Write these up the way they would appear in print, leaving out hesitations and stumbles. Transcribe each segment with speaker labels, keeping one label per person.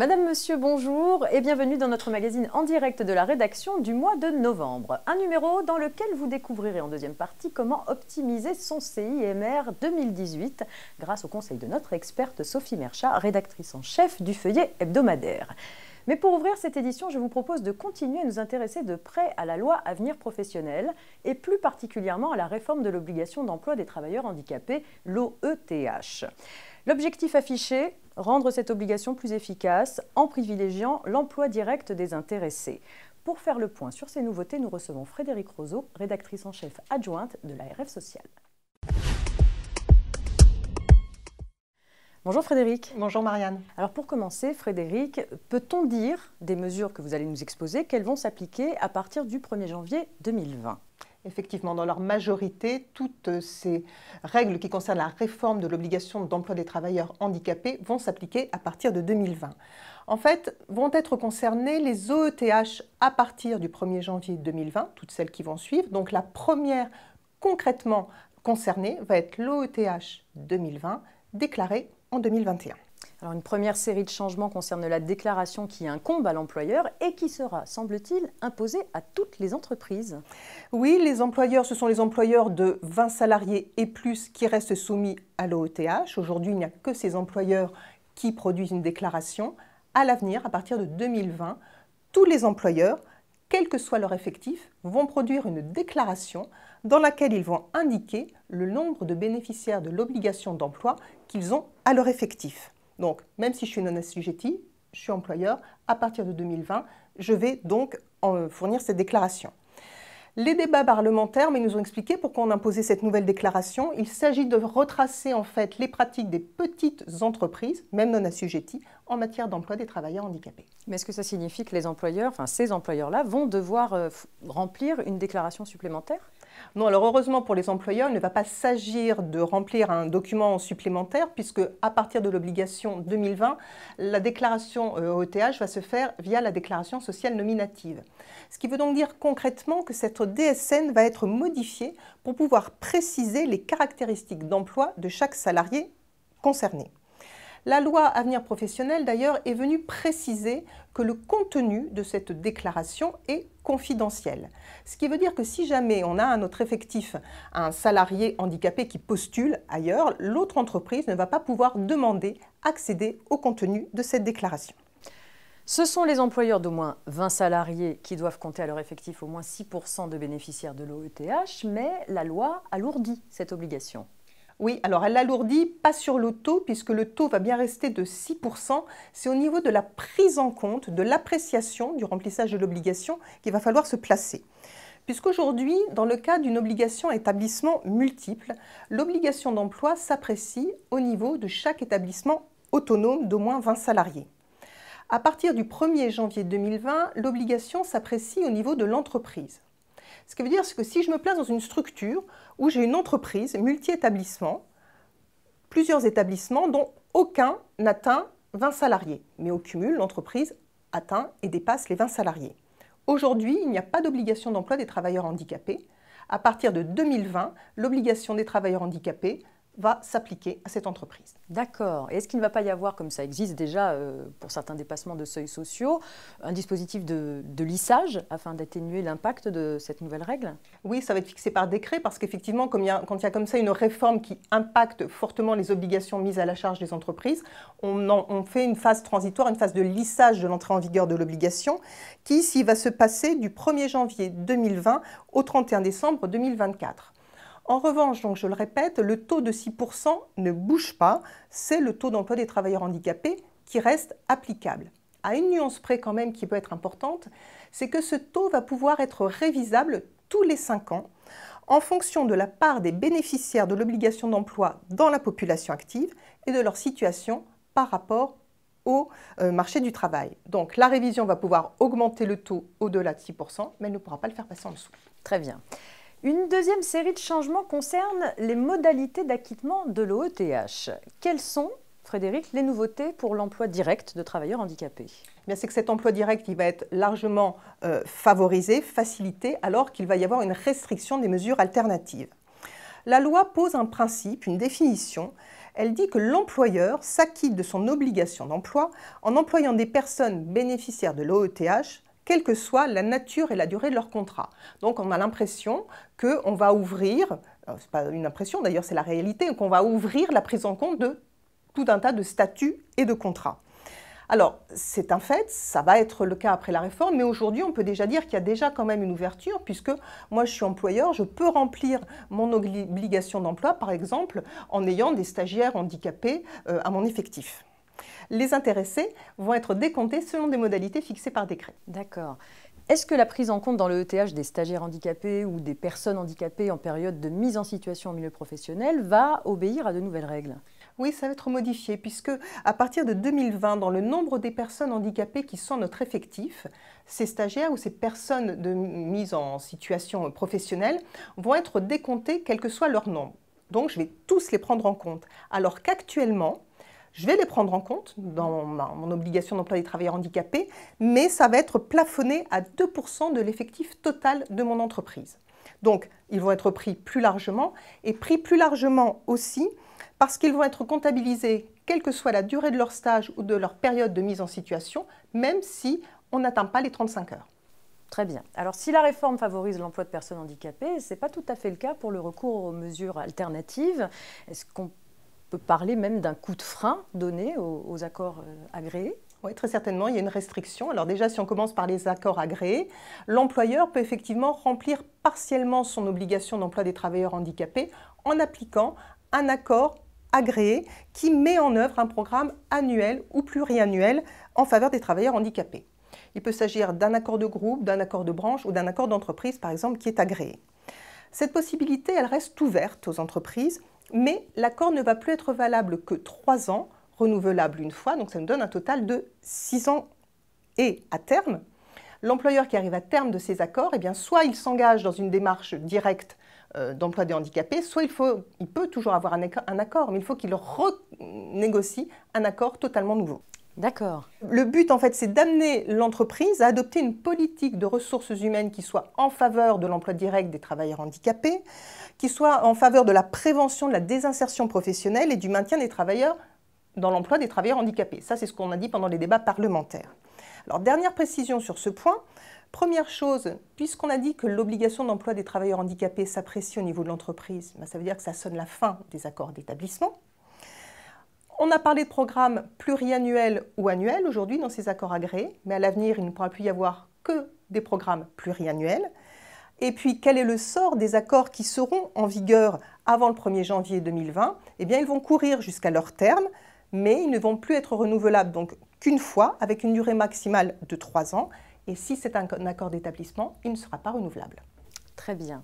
Speaker 1: Madame, Monsieur, bonjour et bienvenue dans notre magazine en direct de la rédaction du mois de novembre. Un numéro dans lequel vous découvrirez en deuxième partie comment optimiser son CIMR 2018 grâce au conseil de notre experte Sophie Merchat, rédactrice en chef du feuillet hebdomadaire. Mais pour ouvrir cette édition, je vous propose de continuer à nous intéresser de près à la loi Avenir professionnel et plus particulièrement à la réforme de l'obligation d'emploi des travailleurs handicapés, l'OETH. L'objectif affiché, rendre cette obligation plus efficace en privilégiant l'emploi direct des intéressés. Pour faire le point sur ces nouveautés, nous recevons Frédérique Roseau, rédactrice en chef adjointe de l'ARF Social. Bonjour Frédérique.
Speaker 2: Bonjour Marianne.
Speaker 1: Alors pour commencer, Frédérique, peut-on dire des mesures que vous allez nous exposer qu'elles vont s'appliquer à partir du 1er janvier 2020 ?
Speaker 2: Effectivement, dans leur majorité, toutes ces règles qui concernent la réforme de l'obligation d'emploi des travailleurs handicapés vont s'appliquer à partir de 2020. En fait, vont être concernées les OETH à partir du 1er janvier 2020, toutes celles qui vont suivre. Donc la première concrètement concernée va être l'OETH 2020, déclarée en 2021.
Speaker 1: Alors une première série de changements concerne la déclaration qui incombe à l'employeur et qui sera, semble-t-il, imposée à toutes les entreprises.
Speaker 2: Oui, les employeurs, ce sont les employeurs de 20 salariés et plus qui restent soumis à l'OETH. Aujourd'hui, il n'y a que ces employeurs qui produisent une déclaration. À l'avenir, à partir de 2020, tous les employeurs, quel que soit leur effectif, vont produire une déclaration dans laquelle ils vont indiquer le nombre de bénéficiaires de l'obligation d'emploi qu'ils ont à leur effectif. Donc, même si je suis non assujetti, je suis employeur, à partir de 2020, je vais donc fournir cette déclaration. Les débats parlementaires nous ont expliqué pourquoi on imposait cette nouvelle déclaration. Il s'agit de retracer en fait les pratiques des petites entreprises, même non assujetties, en matière d'emploi des travailleurs handicapés.
Speaker 1: Mais est-ce que ça signifie que les employeurs, ces employeurs-là, vont devoir remplir une déclaration supplémentaire ?
Speaker 2: Non, alors heureusement pour les employeurs, il ne va pas s'agir de remplir un document supplémentaire puisque à partir de l'obligation 2020, la déclaration OETH va se faire via la déclaration sociale nominative. Ce qui veut donc dire concrètement que cette DSN va être modifiée pour pouvoir préciser les caractéristiques d'emploi de chaque salarié concerné. La loi Avenir professionnel, d'ailleurs, est venue préciser que le contenu de cette déclaration est confidentiel. Ce qui veut dire que si jamais on a à notre effectif un salarié handicapé qui postule ailleurs, l'autre entreprise ne va pas pouvoir demander, accéder au contenu de cette déclaration.
Speaker 1: Ce sont les employeurs d'au moins 20 salariés qui doivent compter à leur effectif au moins 6% de bénéficiaires de l'OETH, mais la loi alourdit cette obligation.
Speaker 2: Oui, alors elle l'alourdit, pas sur le taux, puisque le taux va bien rester de 6%. C'est au niveau de la prise en compte, de l'appréciation du remplissage de l'obligation qu'il va falloir se placer. Puisqu'aujourd'hui, dans le cas d'une obligation à établissement multiple, l'obligation d'emploi s'apprécie au niveau de chaque établissement autonome d'au moins 20 salariés. À partir du 1er janvier 2020, l'obligation s'apprécie au niveau de l'entreprise. Ce qui veut dire que si je me place dans une structure où j'ai une entreprise multi-établissements, plusieurs établissements dont aucun n'atteint 20 salariés, mais au cumul, l'entreprise atteint et dépasse les 20 salariés. Aujourd'hui, il n'y a pas d'obligation d'emploi des travailleurs handicapés. À partir de 2020, l'obligation des travailleurs handicapés va s'appliquer à cette entreprise.
Speaker 1: D'accord. Et est-ce qu'il ne va pas y avoir, comme ça existe déjà pour certains dépassements de seuils sociaux, un dispositif de lissage afin d'atténuer l'impact de cette nouvelle règle ?
Speaker 2: Oui, ça va être fixé par décret parce qu'effectivement, quand il y a comme ça une réforme qui impacte fortement les obligations mises à la charge des entreprises, on fait une phase transitoire, une phase de lissage de l'entrée en vigueur de l'obligation qui ici va se passer du 1er janvier 2020 au 31 décembre 2024. En revanche, donc je le répète, le taux de 6% ne bouge pas, c'est le taux d'emploi des travailleurs handicapés qui reste applicable. À une nuance près quand même qui peut être importante, c'est que ce taux va pouvoir être révisable tous les 5 ans en fonction de la part des bénéficiaires de l'obligation d'emploi dans la population active et de leur situation par rapport au marché du travail. Donc la révision va pouvoir augmenter le taux au-delà de 6%, mais elle ne pourra pas le faire passer en dessous.
Speaker 1: Très bien. Une deuxième série de changements concerne les modalités d'acquittement de l'OETH. Quelles sont, Frédérique, les nouveautés pour l'emploi direct de travailleurs handicapés ?
Speaker 2: C'est que cet emploi direct il va être largement favorisé, facilité, alors qu'il va y avoir une restriction des mesures alternatives. La loi pose un principe, une définition. Elle dit que l'employeur s'acquitte de son obligation d'emploi en employant des personnes bénéficiaires de l'OETH, quelle que soit la nature et la durée de leur contrat. Donc on a l'impression qu'on va ouvrir, ce n'est pas une impression d'ailleurs, c'est la réalité, qu'on va ouvrir la prise en compte de tout un tas de statuts et de contrats. Alors, c'est un fait, ça va être le cas après la réforme, mais aujourd'hui, on peut déjà dire qu'il y a déjà quand même une ouverture, puisque moi, je suis employeur, je peux remplir mon obligation d'emploi, par exemple, en ayant des stagiaires handicapés à mon effectif. Les intéressés vont être décomptés selon des modalités fixées par décret.
Speaker 1: D'accord. Est-ce que la prise en compte dans le ETH des stagiaires handicapés ou des personnes handicapées en période de mise en situation au milieu professionnel va obéir à de nouvelles règles ?
Speaker 2: Oui, ça va être modifié, puisque à partir de 2020, dans le nombre des personnes handicapées qui sont notre effectif, ces stagiaires ou ces personnes de mise en situation professionnelle vont être décomptés quel que soit leur nombre. Donc je vais tous les prendre en compte. Alors qu'actuellement, je vais les prendre en compte dans mon obligation d'emploi des travailleurs handicapés, mais ça va être plafonné à 2% de l'effectif total de mon entreprise. Donc, ils vont être pris plus largement, et pris plus largement aussi parce qu'ils vont être comptabilisés, quelle que soit la durée de leur stage ou de leur période de mise en situation, même si on n'atteint pas les 35 heures.
Speaker 1: Très bien. Alors, si la réforme favorise l'emploi de personnes handicapées, ce n'est pas tout à fait le cas pour le recours aux mesures alternatives. Est-ce qu'on peut parler même d'un coup de frein donné aux accords agréés ?
Speaker 2: Oui, très certainement, il y a une restriction. Alors déjà, si on commence par les accords agréés, l'employeur peut effectivement remplir partiellement son obligation d'emploi des travailleurs handicapés en appliquant un accord agréé qui met en œuvre un programme annuel ou pluriannuel en faveur des travailleurs handicapés. Il peut s'agir d'un accord de groupe, d'un accord de branche ou d'un accord d'entreprise, par exemple, qui est agréé. Cette possibilité, elle reste ouverte aux entreprises, mais l'accord ne va plus être valable que 3 ans, renouvelable une fois, donc ça nous donne un total de 6 ans. Et à terme, l'employeur qui arrive à terme de ces accords, eh bien, soit il s'engage dans une démarche directe d'emploi des handicapés, soit il peut toujours avoir un accord, mais il faut qu'il renégocie un accord totalement nouveau.
Speaker 1: D'accord.
Speaker 2: Le but, en fait, c'est d'amener l'entreprise à adopter une politique de ressources humaines qui soit en faveur de l'emploi direct des travailleurs handicapés, qui soit en faveur de la prévention de la désinsertion professionnelle et du maintien des travailleurs dans l'emploi des travailleurs handicapés. Ça, c'est ce qu'on a dit pendant les débats parlementaires. Alors, dernière précision sur ce point. Première chose, puisqu'on a dit que l'obligation d'emploi des travailleurs handicapés s'apprécie au niveau de l'entreprise, ça veut dire que ça sonne la fin des accords d'établissement. On a parlé de programmes pluriannuels ou annuels aujourd'hui dans ces accords agréés, mais à l'avenir, il ne pourra plus y avoir que des programmes pluriannuels. Et puis, quel est le sort des accords qui seront en vigueur avant le 1er janvier 2020 ? Eh bien, ils vont courir jusqu'à leur terme, mais ils ne vont plus être renouvelables donc qu'une fois, avec une durée maximale de 3 ans. Et si c'est un accord d'établissement, il ne sera pas renouvelable.
Speaker 1: Très bien.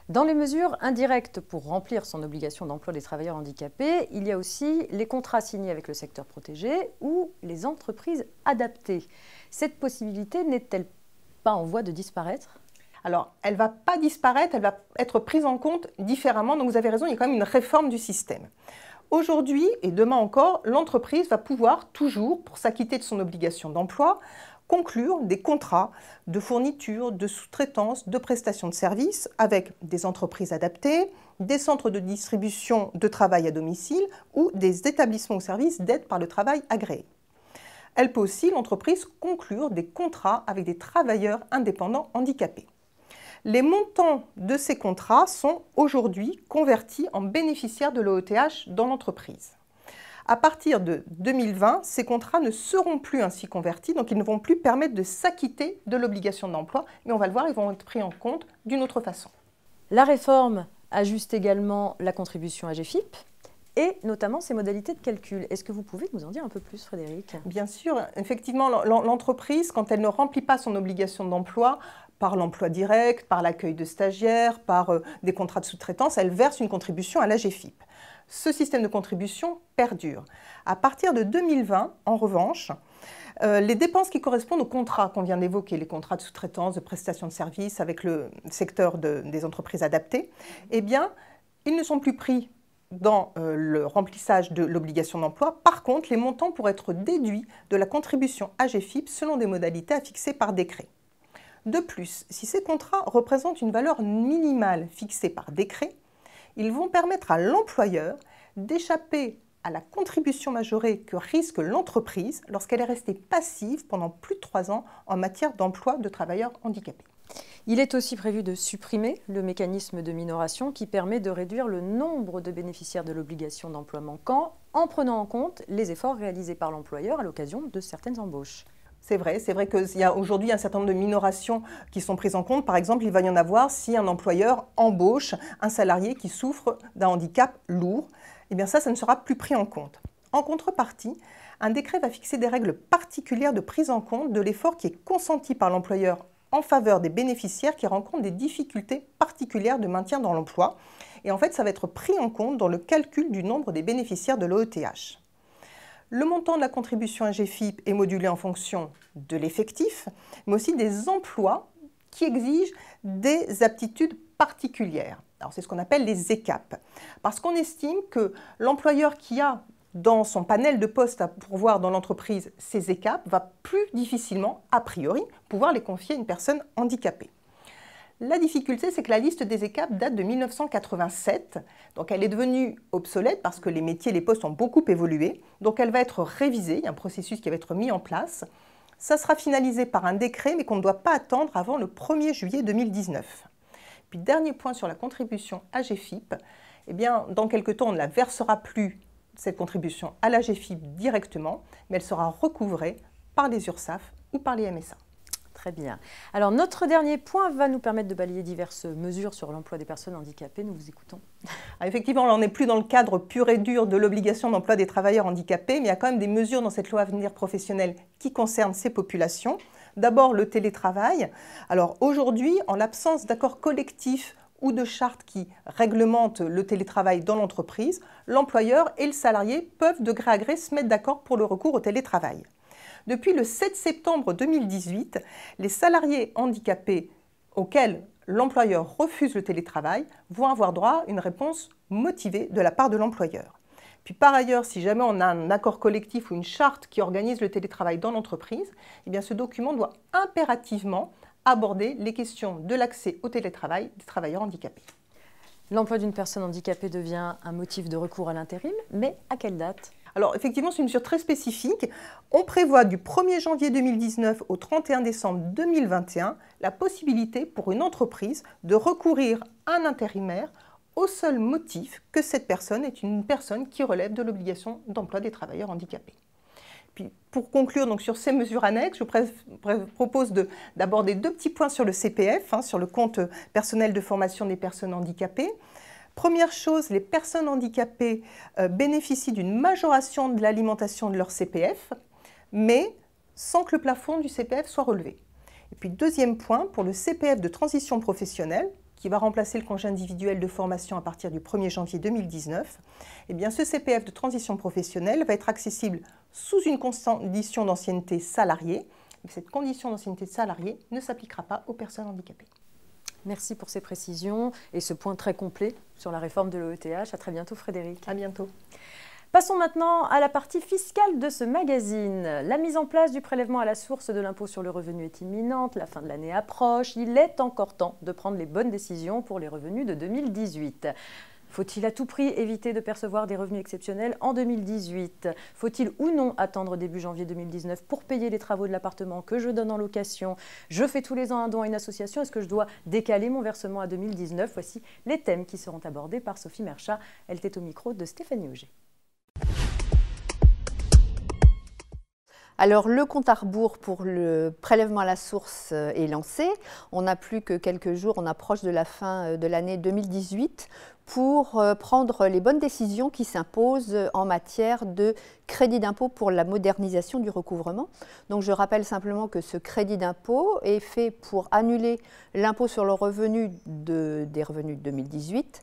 Speaker 1: Dans les mesures indirectes pour remplir son obligation d'emploi des travailleurs handicapés, il y a aussi les contrats signés avec le secteur protégé ou les entreprises adaptées. Cette possibilité n'est-elle pas en voie de disparaître ?
Speaker 2: Alors, elle ne va pas disparaître, elle va être prise en compte différemment. Donc vous avez raison, il y a quand même une réforme du système. Aujourd'hui et demain encore, l'entreprise va pouvoir toujours, pour s'acquitter de son obligation d'emploi, conclure des contrats de fourniture, de sous-traitance, de prestation de services avec des entreprises adaptées, des centres de distribution de travail à domicile ou des établissements ou services d'aide par le travail agréés. Elle peut aussi, l'entreprise, conclure des contrats avec des travailleurs indépendants handicapés. Les montants de ces contrats sont aujourd'hui convertis en bénéficiaires de l'OETH dans l'entreprise. À partir de 2020, ces contrats ne seront plus ainsi convertis, donc ils ne vont plus permettre de s'acquitter de l'obligation d'emploi, mais on va le voir, ils vont être pris en compte d'une autre façon.
Speaker 1: La réforme ajuste également la contribution AGEFIP et notamment ses modalités de calcul. Est-ce que vous pouvez nous en dire un peu plus, Frédéric ?
Speaker 2: Bien sûr, effectivement, l'entreprise, quand elle ne remplit pas son obligation d'emploi, par l'emploi direct, par l'accueil de stagiaires, par des contrats de sous-traitance, elle verse une contribution à l'AGEFIP. Ce système de contribution perdure. À partir de 2020, en revanche, les dépenses qui correspondent aux contrats qu'on vient d'évoquer, les contrats de sous-traitance, de prestation de services avec le secteur des entreprises adaptées, eh bien, ils ne sont plus pris dans le remplissage de l'obligation d'emploi. Par contre, les montants pourraient être déduits de la contribution AGEFIP selon des modalités à fixer par décret. De plus, si ces contrats représentent une valeur minimale fixée par décret, Ils vont permettre à l'employeur d'échapper à la contribution majorée que risque l'entreprise lorsqu'elle est restée passive pendant plus de 3 ans en matière d'emploi de travailleurs handicapés.
Speaker 1: Il est aussi prévu de supprimer le mécanisme de minoration qui permet de réduire le nombre de bénéficiaires de l'obligation d'emploi manquant en prenant en compte les efforts réalisés par l'employeur à l'occasion de certaines embauches.
Speaker 2: C'est vrai qu'il y a aujourd'hui un certain nombre de minorations qui sont prises en compte. Par exemple, il va y en avoir si un employeur embauche un salarié qui souffre d'un handicap lourd. Eh bien ça ne sera plus pris en compte. En contrepartie, un décret va fixer des règles particulières de prise en compte de l'effort qui est consenti par l'employeur en faveur des bénéficiaires qui rencontrent des difficultés particulières de maintien dans l'emploi. Et en fait, ça va être pris en compte dans le calcul du nombre des bénéficiaires de l'OETH. Le montant de la contribution AGEFIP est modulé en fonction de l'effectif, mais aussi des emplois qui exigent des aptitudes particulières. Alors, c'est ce qu'on appelle les ECAP. Parce qu'on estime que l'employeur qui a dans son panel de postes à pourvoir dans l'entreprise ces ECAP va plus difficilement, a priori, pouvoir les confier à une personne handicapée. La difficulté, c'est que la liste des ECAP date de 1987, donc elle est devenue obsolète parce que les métiers et les postes ont beaucoup évolué, donc elle va être révisée, il y a un processus qui va être mis en place. Ça sera finalisé par un décret, mais qu'on ne doit pas attendre avant le 1er juillet 2019. Puis dernier point sur la contribution AGEFIP, eh bien, dans quelques temps, on ne la versera plus, cette contribution à l'AGEFIP directement, mais elle sera recouvrée par les URSSAF ou par les MSA.
Speaker 1: Très bien. Alors, notre dernier point va nous permettre de balayer diverses mesures sur l'emploi des personnes handicapées. Nous vous écoutons.
Speaker 2: Alors, effectivement, on n'est plus dans le cadre pur et dur de l'obligation d'emploi des travailleurs handicapés, mais il y a quand même des mesures dans cette loi Avenir professionnel qui concernent ces populations. D'abord, le télétravail. Alors, aujourd'hui, en l'absence d'accord collectif ou de chartes qui réglementent le télétravail dans l'entreprise, l'employeur et le salarié peuvent de gré à gré se mettre d'accord pour le recours au télétravail. Depuis le 7 septembre 2018, les salariés handicapés auxquels l'employeur refuse le télétravail vont avoir droit à une réponse motivée de la part de l'employeur. Puis par ailleurs, si jamais on a un accord collectif ou une charte qui organise le télétravail dans l'entreprise, eh bien ce document doit impérativement aborder les questions de l'accès au télétravail des travailleurs handicapés.
Speaker 1: L'emploi d'une personne handicapée devient un motif de recours à l'intérim, mais à quelle date ?
Speaker 2: Alors effectivement, c'est une mesure très spécifique. On prévoit du 1er janvier 2019 au 31 décembre 2021 la possibilité pour une entreprise de recourir à un intérimaire au seul motif que cette personne est une personne qui relève de l'obligation d'emploi des travailleurs handicapés. Puis, pour conclure donc, sur ces mesures annexes, je propose d'aborder 2 petits points sur le CPF, sur le compte personnel de formation des personnes handicapées. Première chose, les personnes handicapées bénéficient d'une majoration de l'alimentation de leur CPF, mais sans que le plafond du CPF soit relevé. Et puis deuxième point, pour le CPF de transition professionnelle, qui va remplacer le congé individuel de formation à partir du 1er janvier 2019, eh bien ce CPF de transition professionnelle va être accessible sous une condition d'ancienneté salariée. Mais cette condition d'ancienneté salariée ne s'appliquera pas aux personnes handicapées.
Speaker 1: Merci pour ces précisions et ce point très complet sur la réforme de l'OETH. À très bientôt Frédéric.
Speaker 2: À bientôt.
Speaker 1: Passons maintenant à la partie fiscale de ce magazine. La mise en place du prélèvement à la source de l'impôt sur le revenu est imminente, la fin de l'année approche, il est encore temps de prendre les bonnes décisions pour les revenus de 2018. Faut-il à tout prix éviter de percevoir des revenus exceptionnels en 2018? Faut-il ou non attendre début janvier 2019 pour payer les travaux de l'appartement que je donne en location? Je fais tous les ans un don à une association, est-ce que je dois décaler mon versement à 2019? Voici les thèmes qui seront abordés par Sophie Merchat. Elle était au micro de Stéphanie Auger.
Speaker 3: Alors, le compte à rebours pour le prélèvement à la source est lancé. On n'a plus que quelques jours, on approche de la fin de l'année 2018 pour prendre les bonnes décisions qui s'imposent en matière de crédit d'impôt pour la modernisation du recouvrement. Donc, je rappelle simplement que ce crédit d'impôt est fait pour annuler l'impôt sur le revenu des revenus de 2018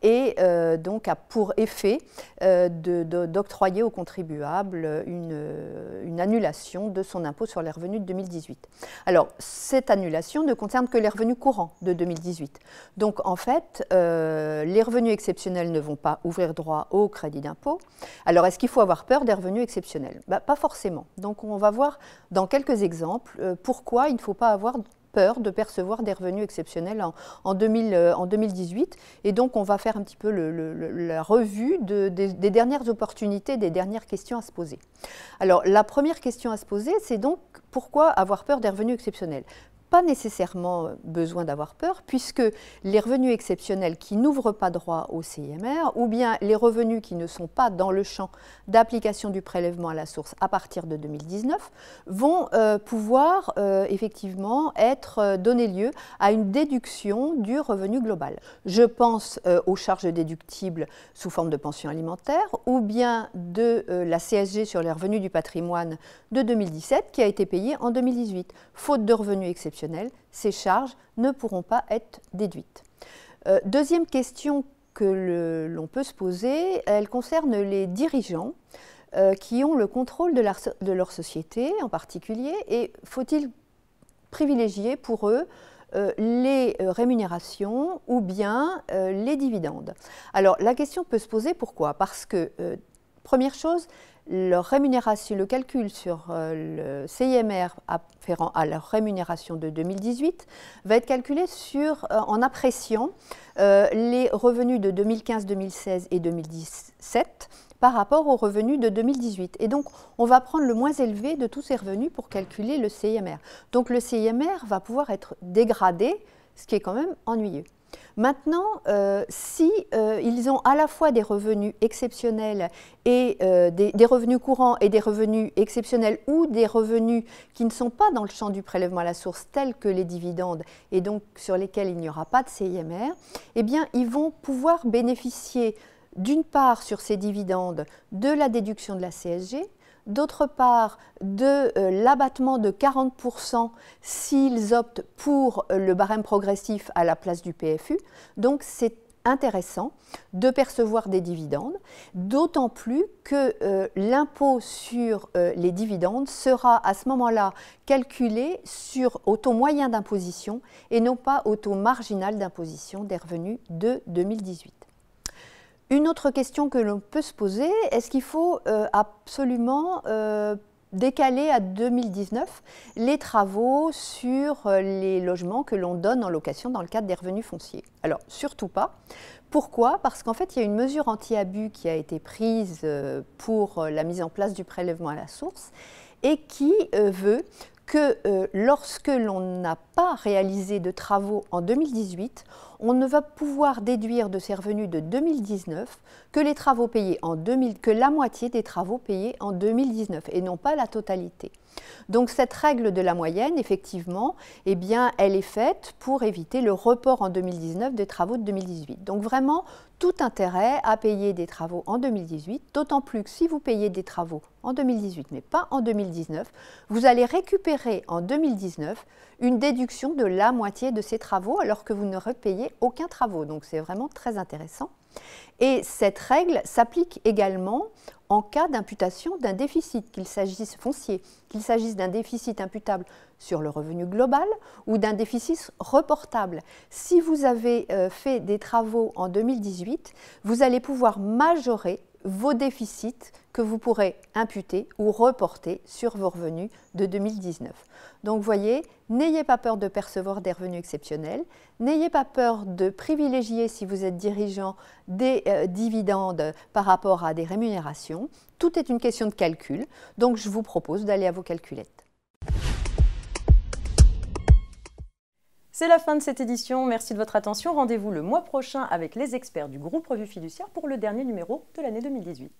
Speaker 3: et donc a pour effet d'octroyer au contribuable une annulation de son impôt sur les revenus de 2018. Alors, cette annulation ne concerne que les revenus courants de 2018. Donc, en fait, les revenus exceptionnels ne vont pas ouvrir droit au crédit d'impôt. Alors, est-ce qu'il faut avoir peur des revenus exceptionnels? Pas forcément. Donc, on va voir dans quelques exemples pourquoi il ne faut pas avoir peur de percevoir des revenus exceptionnels en 2018. Et donc, on va faire un petit peu la revue des dernières opportunités, des dernières questions à se poser. Alors, la première question à se poser, c'est donc pourquoi avoir peur des revenus exceptionnels ? Pas nécessairement besoin d'avoir peur, puisque les revenus exceptionnels qui n'ouvrent pas droit au CIMR, ou bien les revenus qui ne sont pas dans le champ d'application du prélèvement à la source à partir de 2019, vont pouvoir effectivement donner lieu à une déduction du revenu global. Je pense aux charges déductibles sous forme de pension alimentaire, ou bien de la CSG sur les revenus du patrimoine de 2017 qui a été payée en 2018. Faute de revenus exceptionnels, ces charges ne pourront pas être déduites. Deuxième question que l'on peut se poser, elle concerne les dirigeants qui ont le contrôle de leur société en particulier, et faut-il privilégier pour eux les rémunérations ou bien les dividendes? Alors la question peut se poser, pourquoi? Parce que, première chose, leur rémunération, le calcul sur le CIMR afférent à leur rémunération de 2018 va être calculé en appréciant les revenus de 2015, 2016 et 2017 par rapport aux revenus de 2018. Et donc, on va prendre le moins élevé de tous ces revenus pour calculer le CIMR. Donc, le CIMR va pouvoir être dégradé, ce qui est quand même ennuyeux. Maintenant, si ils ont à la fois des revenus exceptionnels et des revenus courants et des revenus exceptionnels, ou des revenus qui ne sont pas dans le champ du prélèvement à la source, tels que les dividendes, et donc sur lesquels il n'y aura pas de CIMR, eh bien, ils vont pouvoir bénéficier d'une part sur ces dividendes de la déduction de la CSG, d'autre part de l'abattement de 40% s'ils optent pour le barème progressif à la place du PFU. Donc c'est intéressant de percevoir des dividendes, d'autant plus que l'impôt sur les dividendes sera à ce moment-là calculé au taux moyen d'imposition et non pas au taux marginal d'imposition des revenus de 2018. Une autre question que l'on peut se poser, est-ce qu'il faut absolument décaler à 2019 les travaux sur les logements que l'on donne en location dans le cadre des revenus fonciers? Alors, surtout pas. Pourquoi? Parce qu'en fait, il y a une mesure anti-abus qui a été prise pour la mise en place du prélèvement à la source et qui veut que lorsque l'on n'a pas réalisé de travaux en 2018, on ne va pouvoir déduire de ces revenus de 2019 que les travaux payés que la moitié des travaux payés en 2019 et non pas la totalité. Donc cette règle de la moyenne, effectivement, eh bien, elle est faite pour éviter le report en 2019 des travaux de 2018. Donc vraiment, tout intérêt à payer des travaux en 2018, d'autant plus que si vous payez des travaux en 2018 mais pas en 2019, vous allez récupérer en 2019 une déduction de la moitié de ces travaux alors que vous n'aurez payé aucun travaux. Donc c'est vraiment très intéressant. Et cette règle s'applique également en cas d'imputation d'un déficit, qu'il s'agisse foncier, qu'il s'agisse d'un déficit imputable sur le revenu global ou d'un déficit reportable. Si vous avez fait des travaux en 2018, vous allez pouvoir majorer vos déficits que vous pourrez imputer ou reporter sur vos revenus de 2019. Donc, vous voyez, n'ayez pas peur de percevoir des revenus exceptionnels, n'ayez pas peur de privilégier, si vous êtes dirigeant, des dividendes par rapport à des rémunérations. Tout est une question de calcul, donc je vous propose d'aller à vos calculettes.
Speaker 1: C'est la fin de cette édition. Merci de votre attention. Rendez-vous le mois prochain avec les experts du groupe Revue Fiduciaire pour le dernier numéro de l'année 2018.